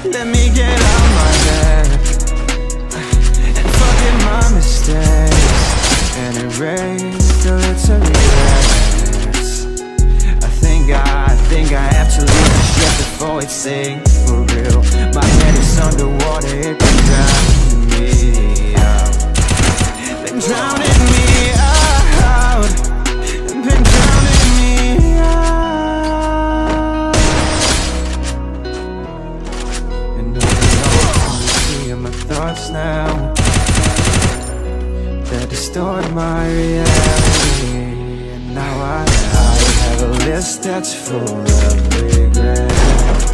Let me get out my head and forget my mistakes and erase the little regrets. I think I have to leave the ship before it sinks for real. My head is underwater, it been drowning me out. Been drowning me out. Been drowning me out. And all I see are my thoughts now that distort my reality. And now I have a list that's full of regret.